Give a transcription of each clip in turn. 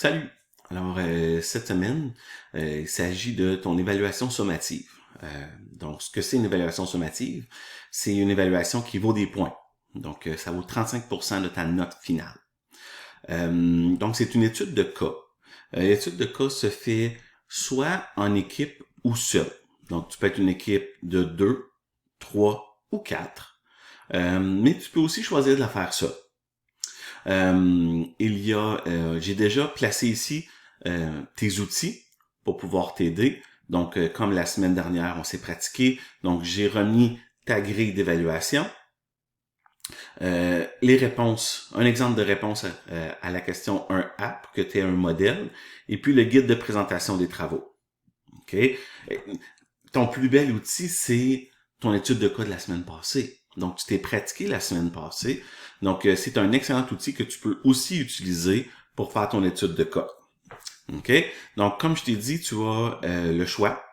Salut! Alors, cette semaine, il s'agit de ton évaluation sommative. Donc, ce que c'est une évaluation sommative, c'est une évaluation qui vaut des points. Donc, ça vaut 35% de ta note finale. Donc, c'est une étude de cas. L'étude de cas se fait soit en équipe ou seul. Donc, tu peux être une équipe de 2, 3 ou 4. Mais tu peux aussi choisir de la faire seule. J'ai déjà placé ici tes outils pour pouvoir t'aider. Donc, comme la semaine dernière, on s'est pratiqué. Donc, j'ai remis ta grille d'évaluation. Les réponses, un exemple de réponse à la question 1A pour que tu aies un modèle. Et puis, le guide de présentation des travaux. OK? Ton plus bel outil, c'est ton étude de cas de la semaine passée. Donc, tu t'es pratiqué la semaine passée. Donc, c'est un excellent outil que tu peux aussi utiliser pour faire ton étude de cas. OK? Donc, comme je t'ai dit, tu as le choix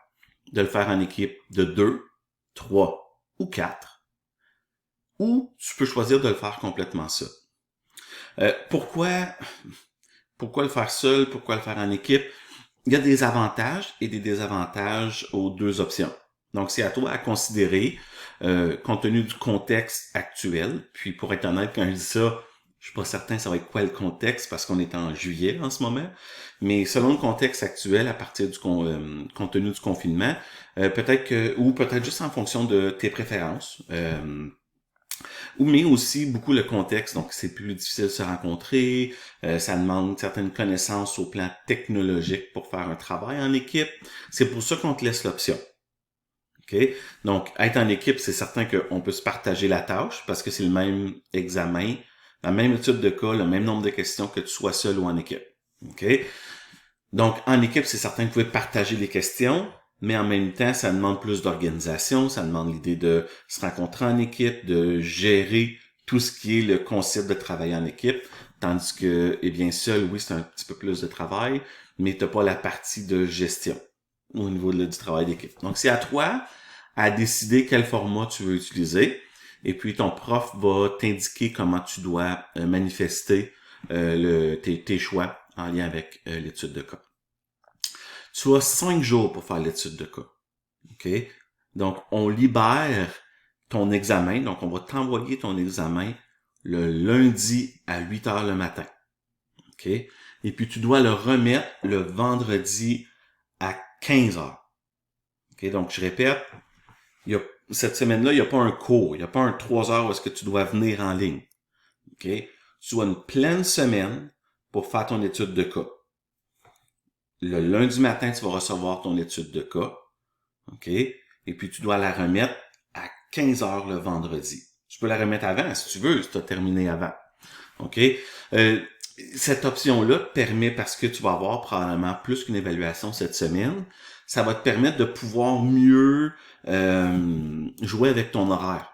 de le faire en équipe de 2, 3 ou 4. Ou tu peux choisir de le faire complètement seul. Pourquoi le faire seul? Pourquoi le faire en équipe? Il y a des avantages et des désavantages aux deux options. Donc, c'est à toi à considérer, compte tenu du contexte actuel. Puis, pour être honnête, quand je dis ça, je suis pas certain ça va être quoi le contexte parce qu'on est en juillet en ce moment. Mais selon le contexte actuel, à partir du compte tenu du confinement, peut-être que, ou peut-être juste en fonction de tes préférences, mais aussi beaucoup le contexte. Donc, c'est plus difficile de se rencontrer, ça demande certaines connaissances au plan technologique pour faire un travail en équipe. C'est pour ça qu'on te laisse l'option. OK? Donc, être en équipe, c'est certain qu'on peut se partager la tâche parce que c'est le même examen, la même étude de cas, le même nombre de questions que tu sois seul ou en équipe. OK? Donc, en équipe, c'est certain que vous pouvez partager les questions, mais en même temps, ça demande plus d'organisation, ça demande l'idée de se rencontrer en équipe, de gérer tout ce qui est le concept de travailler en équipe, tandis que, eh bien, seul, oui, c'est un petit peu plus de travail, mais t'as pas la partie de gestion au niveau du travail d'équipe. Donc, c'est à toi à décider quel format tu veux utiliser, et puis ton prof va t'indiquer comment tu dois manifester tes choix en lien avec l'étude de cas. Tu as 5 jours pour faire l'étude de cas. OK? Donc, on libère ton examen. Donc, on va t'envoyer ton examen le lundi à 8 heures le matin. OK? Et puis, tu dois le remettre le vendredi à 15 heures. OK? Donc, je répète, cette semaine-là, il n'y a pas un cours. Il n'y a pas un 3 heures où est-ce que tu dois venir en ligne. OK? Tu as une pleine semaine pour faire ton étude de cas. Le lundi matin, tu vas recevoir ton étude de cas. OK? Et puis, tu dois la remettre à 15 heures le vendredi. Tu peux la remettre avant, si tu veux, si tu as terminé avant. OK? Cette option-là te permet, parce que tu vas avoir probablement plus qu'une évaluation cette semaine, ça va te permettre de pouvoir mieux jouer avec ton horaire.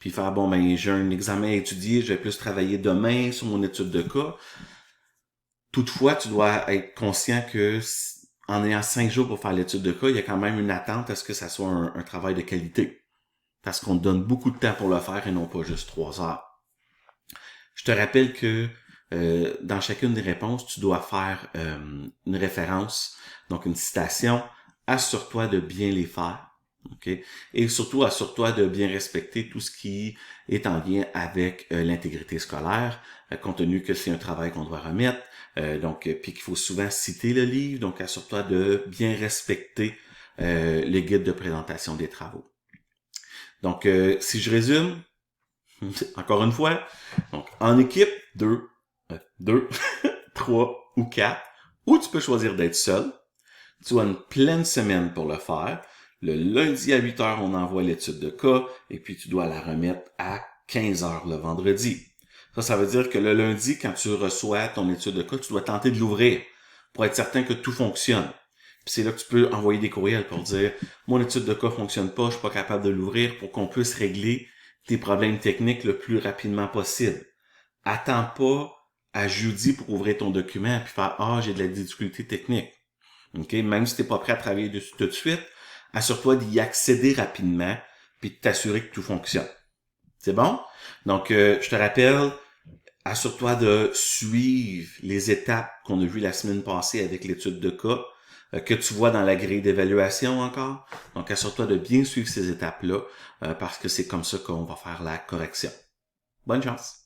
Puis faire, bon, ben, j'ai un examen à étudier, je vais plus travailler demain sur mon étude de cas. Toutefois, tu dois être conscient que en ayant 5 jours pour faire l'étude de cas, il y a quand même une attente à ce que ça soit un travail de qualité. Parce qu'on te donne beaucoup de temps pour le faire et non pas juste 3 heures. Je te rappelle que dans chacune des réponses, tu dois faire une référence, donc une citation. Assure-toi de bien les faire. Okay? Et surtout, assure-toi de bien respecter tout ce qui est en lien avec l'intégrité scolaire, compte tenu que c'est un travail qu'on doit remettre. Puis qu'il faut souvent citer le livre, donc assure-toi de bien respecter les guides de présentation des travaux. Donc, si je résume, encore une fois, donc en équipe, 2, 3 ou 4, ou tu peux choisir d'être seul. Tu as une pleine semaine pour le faire. Le lundi à 8 heures, on envoie l'étude de cas, et puis tu dois la remettre à 15 heures le vendredi. Ça veut dire que le lundi, quand tu reçois ton étude de cas, tu dois tenter de l'ouvrir pour être certain que tout fonctionne. Puis c'est là que tu peux envoyer des courriels pour dire « Mon étude de cas fonctionne pas, je suis pas capable de l'ouvrir » pour qu'on puisse régler tes problèmes techniques le plus rapidement possible. Attends pas à jeudi pour ouvrir ton document puis faire « Ah, j'ai de la difficulté technique ». Okay? Même si t'es pas prêt à travailler dessus tout de suite, assure-toi d'y accéder rapidement puis de t'assurer que tout fonctionne. C'est bon? Donc, je te rappelle, Assure-toi de suivre les étapes qu'on a vues la semaine passée avec l'étude de cas, que tu vois dans la grille d'évaluation encore. Donc, assure-toi de bien suivre ces étapes-là, parce que c'est comme ça qu'on va faire la correction. Bonne chance!